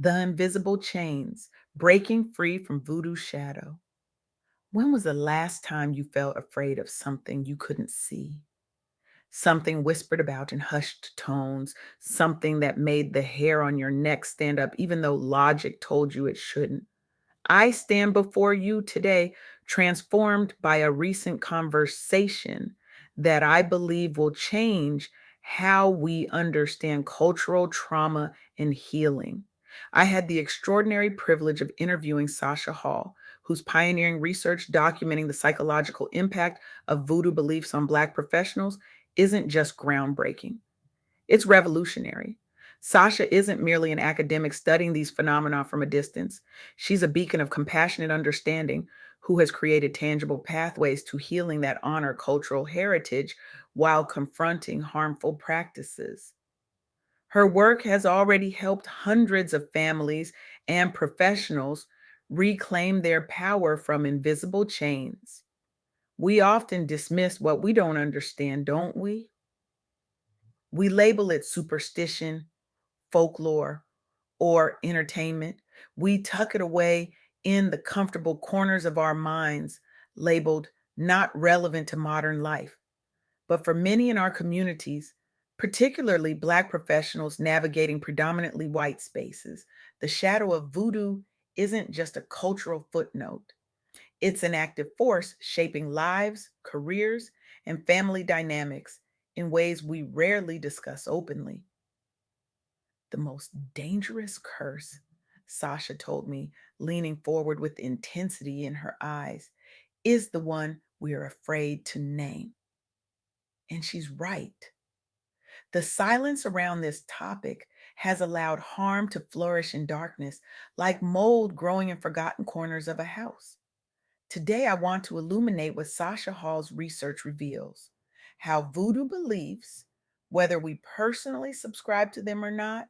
The invisible chains, breaking free from voodoo shadow. When was the last time you felt afraid of something you couldn't see? Something whispered about in hushed tones, something that made the hair on your neck stand up even though logic told you it shouldn't. I stand before you today transformed by a recent conversation that I believe will change how we understand cultural trauma and healing. I had the extraordinary privilege of interviewing Sasha Hall, whose pioneering research documenting the psychological impact of voodoo beliefs on Black professionals isn't just groundbreaking. It's revolutionary. Sasha isn't merely an academic studying these phenomena from a distance. She's a beacon of compassionate understanding who has created tangible pathways to healing that honor cultural heritage while confronting harmful practices. Her work has already helped hundreds of families and professionals reclaim their power from invisible chains. We often dismiss what we don't understand, don't we? We label it superstition, folklore, or entertainment. We tuck it away in the comfortable corners of our minds, labeled not relevant to modern life. But for many in our communities, particularly Black professionals navigating predominantly white spaces, the shadow of voodoo isn't just a cultural footnote. It's an active force shaping lives, careers, and family dynamics in ways we rarely discuss openly. The most dangerous curse, Sasha told me, leaning forward with intensity in her eyes, is the one we are afraid to name. And she's right. The silence around this topic has allowed harm to flourish in darkness, like mold growing in forgotten corners of a house. Today, I want to illuminate what Sasha Hall's research reveals how voodoo beliefs, whether we personally subscribe to them or not,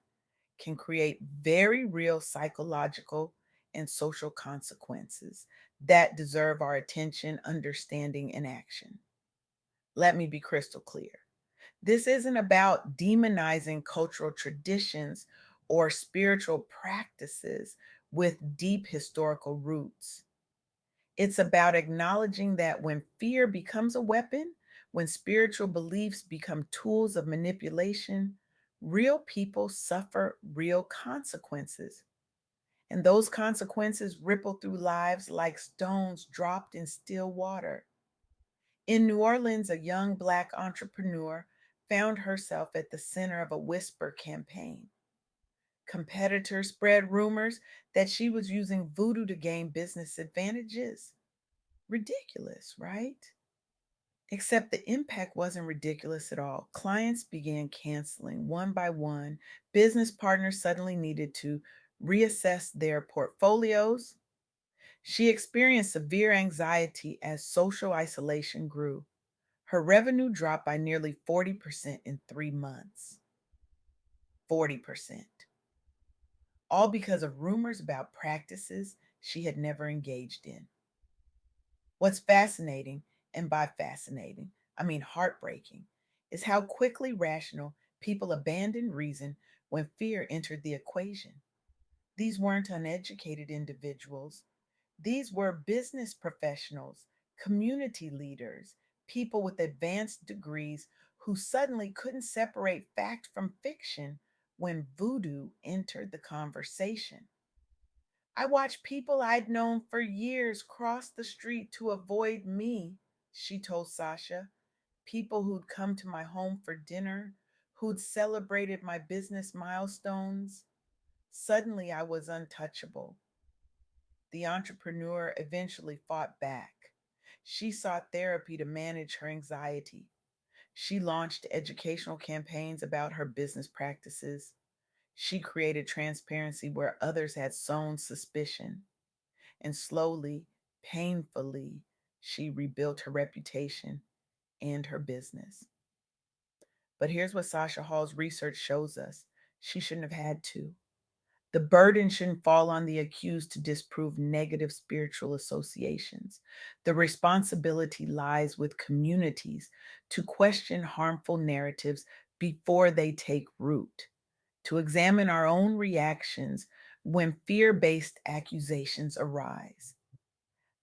can create very real psychological and social consequences that deserve our attention, understanding, and action. Let me be crystal clear. This isn't about demonizing cultural traditions or spiritual practices with deep historical roots. It's about acknowledging that when fear becomes a weapon, when spiritual beliefs become tools of manipulation, real people suffer real consequences. And those consequences ripple through lives like stones dropped in still water. In New Orleans, a young Black entrepreneur found herself at the center of a whisper campaign. Competitors spread rumors that she was using voodoo to gain business advantages. Ridiculous, right? Except the impact wasn't ridiculous at all. Clients began canceling one by one. Business partners suddenly needed to reassess their portfolios. She experienced severe anxiety as social isolation grew. Her revenue dropped by nearly 40% in 3 months. 40%. All because of rumors about practices she had never engaged in. What's fascinating, and by fascinating, I mean heartbreaking, is how quickly rational people abandoned reason when fear entered the equation. These weren't uneducated individuals, these were business professionals, community leaders, people with advanced degrees who suddenly couldn't separate fact from fiction when voodoo entered the conversation. I watched people I'd known for years cross the street to avoid me, she told Sasha. People who'd come to my home for dinner, who'd celebrated my business milestones. Suddenly, I was untouchable. The entrepreneur eventually fought back. She sought therapy to manage her anxiety. She launched educational campaigns about her business practices. She created transparency where others had sown suspicion. And slowly, painfully, she rebuilt her reputation and her business. But here's what Sasha Hall's research shows us: she shouldn't have had to. The burden shouldn't fall on the accused to disprove negative spiritual associations. The responsibility lies with communities to question harmful narratives before they take root, to examine our own reactions when fear based accusations arise.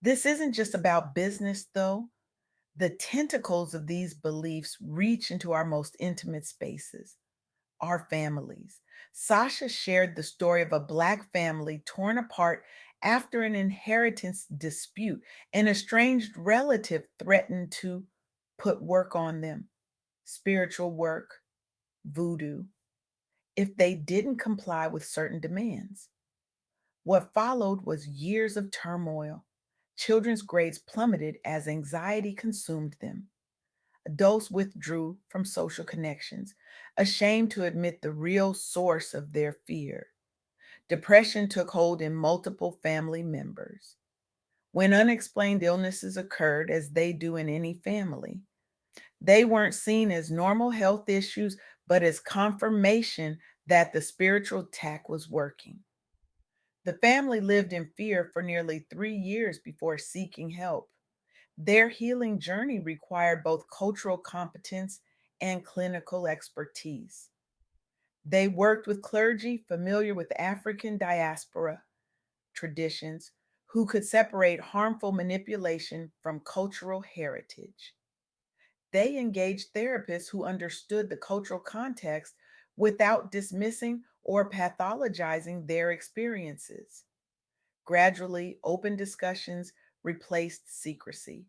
This isn't just about business, though. The tentacles of these beliefs reach into our most intimate spaces, our families. Sasha shared the story of a Black family torn apart after an inheritance dispute. An estranged relative threatened to put work on them, spiritual work, voodoo, if they didn't comply with certain demands. What followed was years of turmoil. Children's grades plummeted as anxiety consumed them. Adults withdrew from social connections, ashamed to admit the real source of their fear. Depression took hold in multiple family members. When unexplained illnesses occurred, as they do in any family, they weren't seen as normal health issues, but as confirmation that the spiritual attack was working. The family lived in fear for nearly 3 years before seeking help. Their healing journey required both cultural competence and clinical expertise. They worked with clergy familiar with African diaspora traditions who could separate harmful manipulation from cultural heritage. They engaged therapists who understood the cultural context without dismissing or pathologizing their experiences. Gradually, open discussions replaced secrecy.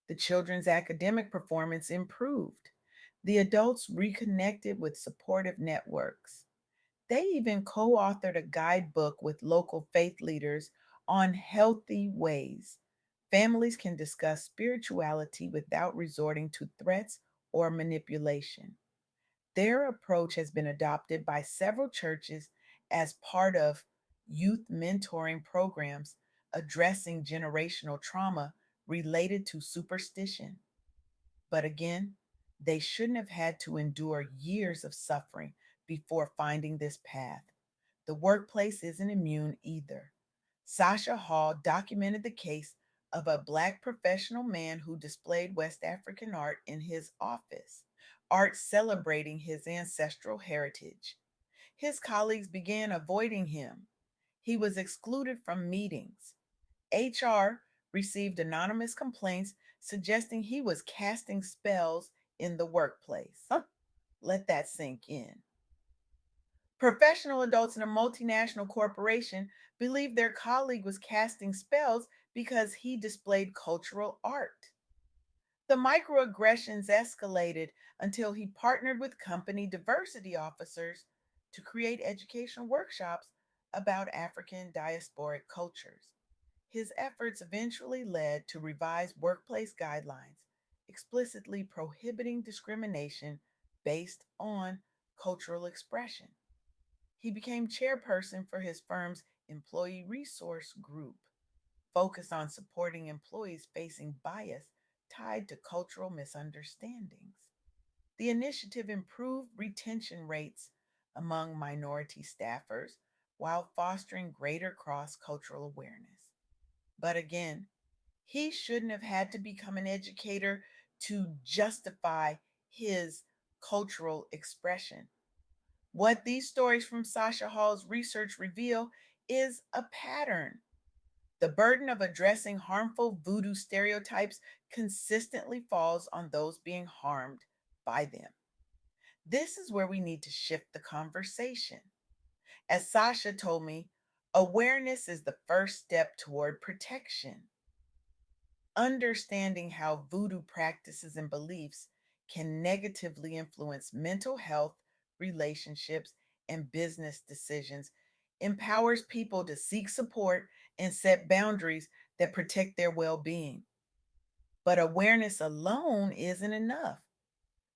The children's academic performance improved. The adults reconnected with supportive networks. They even co authored a guidebook with local faith leaders on healthy ways families can discuss spirituality without resorting to threats or manipulation. Their approach has been adopted by several churches as part of youth mentoring programs addressing generational trauma related to superstition. But again, they shouldn't have had to endure years of suffering before finding this path. The workplace isn't immune either. Sasha Hall documented the case of a Black professional man who displayed West African art in his office, art celebrating his ancestral heritage. His colleagues began avoiding him. He was excluded from meetings. HR received anonymous complaints suggesting he was casting spells in the workplace. Huh. Let that sink in. Professional adults in a multinational corporation believed their colleague was casting spells because he displayed cultural art. The microaggressions escalated until he partnered with company diversity officers to create educational workshops about African diasporic cultures. His efforts eventually led to revised workplace guidelines explicitly prohibiting discrimination based on cultural expression. He became chairperson for his firm's employee resource group, focused on supporting employees facing bias tied to cultural misunderstandings. The initiative improved retention rates among minority staffers while fostering greater cross cultural awareness. But again, he shouldn't have had to become an educator to justify his cultural expression. What these stories from Sasha Hall's research reveal is a pattern. The burden of addressing harmful voodoo stereotypes consistently falls on those being harmed by them. This is where we need to shift the conversation. As Sasha told me, awareness is the first step toward protection. Understanding how voodoo practices and beliefs can negatively influence mental health, relationships, and business decisions empowers people to seek support and set boundaries that protect their well being. But awareness alone isn't enough.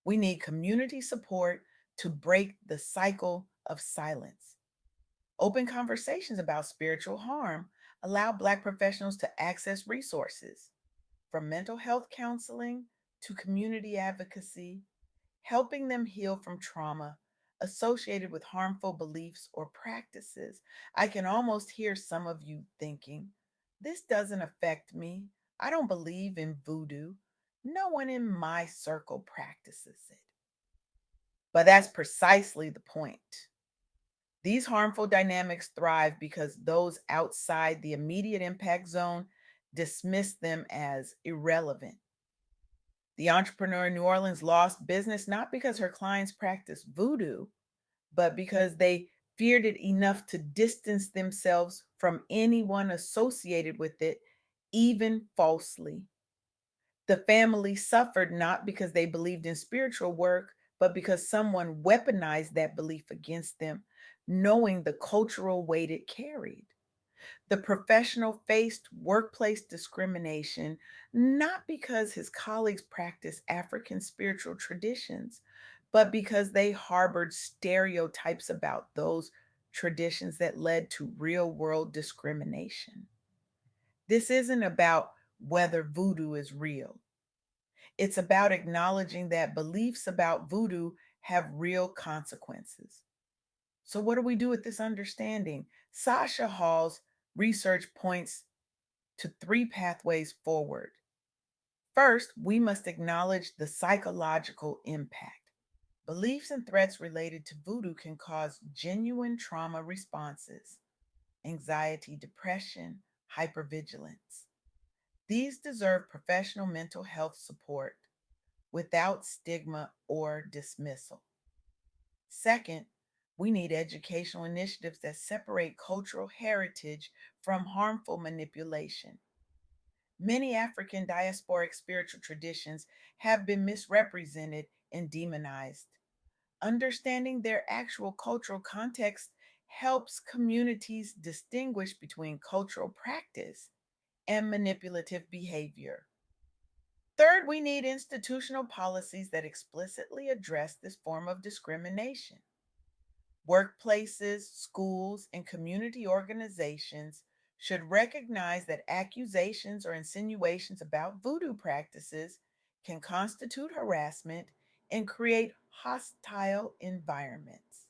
We need community support to break the cycle of silence. Open conversations about spiritual harm allow Black professionals to access resources from mental health counseling to community advocacy, helping them heal from trauma associated with harmful beliefs or practices. I can almost hear some of you thinking, this doesn't affect me. I don't believe in voodoo. No one in my circle practices it. But that's precisely the point. These harmful dynamics thrive because those outside the immediate impact zone dismiss them as irrelevant. The entrepreneur in New Orleans lost business not because her clients practiced voodoo, but because they feared it enough to distance themselves from anyone associated with it, even falsely. The family suffered not because they believed in spiritual work, but because someone weaponized that belief against them, knowing the cultural weight it carried. The professional faced workplace discrimination not because his colleagues practiced African spiritual traditions, but because they harbored stereotypes about those traditions that led to real world discrimination. This isn't about whether voodoo is real. It's about acknowledging that beliefs about voodoo have real consequences. So, what do we do with this understanding? Sasha Hall's research points to three pathways forward. First, we must acknowledge the psychological impact. Beliefs and threats related to voodoo can cause genuine trauma responses, anxiety, depression, hypervigilance. These deserve professional mental health support without stigma or dismissal. Second, we need educational initiatives that separate cultural heritage from harmful manipulation. Many African diasporic spiritual traditions have been misrepresented and demonized. Understanding their actual cultural context helps communities distinguish between cultural practice and manipulative behavior. Third, we need institutional policies that explicitly address this form of discrimination. Workplaces, schools, and community organizations should recognize that accusations or insinuations about voodoo practices can constitute harassment and create hostile environments.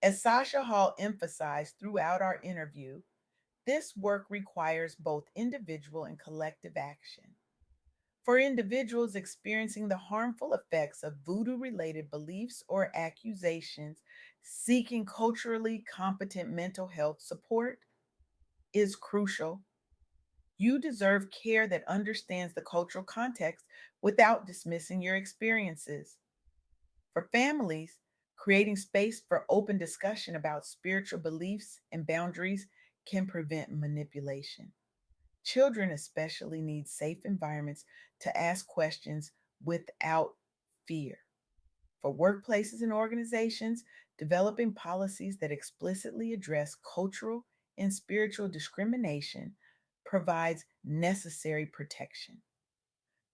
As Sasha Hall emphasized throughout our interview, this work requires both individual and collective action. For individuals experiencing the harmful effects of voodoo related beliefs or accusations, seeking culturally competent mental health support is crucial. You deserve care that understands the cultural context without dismissing your experiences. For families, creating space for open discussion about spiritual beliefs and boundaries can prevent manipulation. Children especially need safe environments to ask questions without fear. For workplaces and organizations, developing policies that explicitly address cultural and spiritual discrimination provides necessary protection.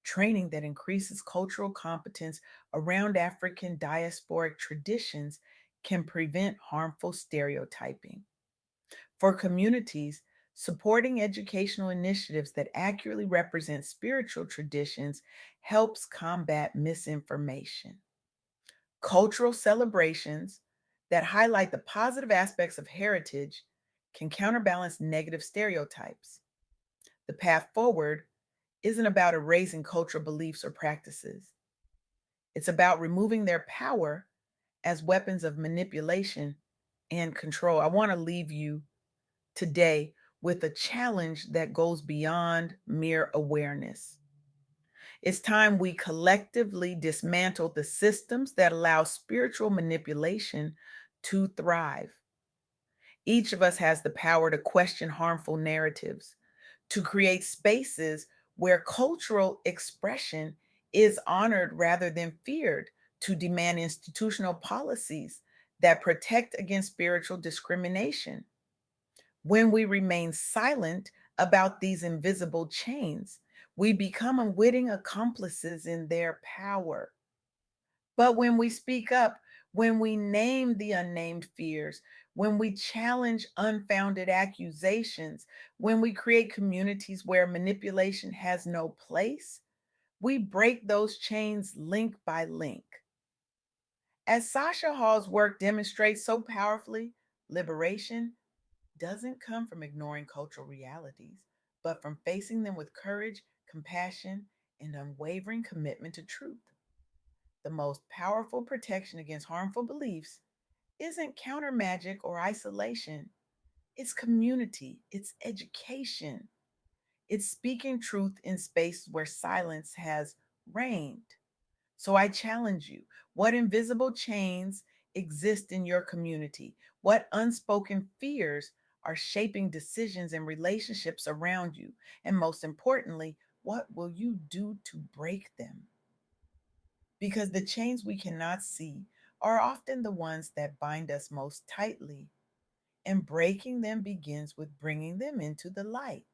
Training that increases cultural competence around African diasporic traditions can prevent harmful stereotyping. For communities, supporting educational initiatives that accurately represent spiritual traditions helps combat misinformation. Cultural celebrations that highlight the positive aspects of heritage can counterbalance negative stereotypes. The path forward isn't about erasing cultural beliefs or practices, it's about removing their power as weapons of manipulation and control. I want to leave you today with a challenge that goes beyond mere awareness. It's time we collectively dismantle the systems that allow spiritual manipulation to thrive. Each of us has the power to question harmful narratives, to create spaces where cultural expression is honored rather than feared, to demand institutional policies that protect against spiritual discrimination. When we remain silent about these invisible chains, we become unwitting accomplices in their power. But when we speak up, when we name the unnamed fears, when we challenge unfounded accusations, when we create communities where manipulation has no place, we break those chains link by link. As Sasha Hall's work demonstrates so powerfully, liberation doesn't come from ignoring cultural realities, but from facing them with courage, compassion, and unwavering commitment to truth. The most powerful protection against harmful beliefs isn't counter magic or isolation, it's community, it's education, it's speaking truth in space where silence has reigned. So I challenge you, what invisible chains exist in your community? What unspoken fears are shaping decisions and relationships around you? And most importantly, what will you do to break them? Because the chains we cannot see are often the ones that bind us most tightly, and breaking them begins with bringing them into the light.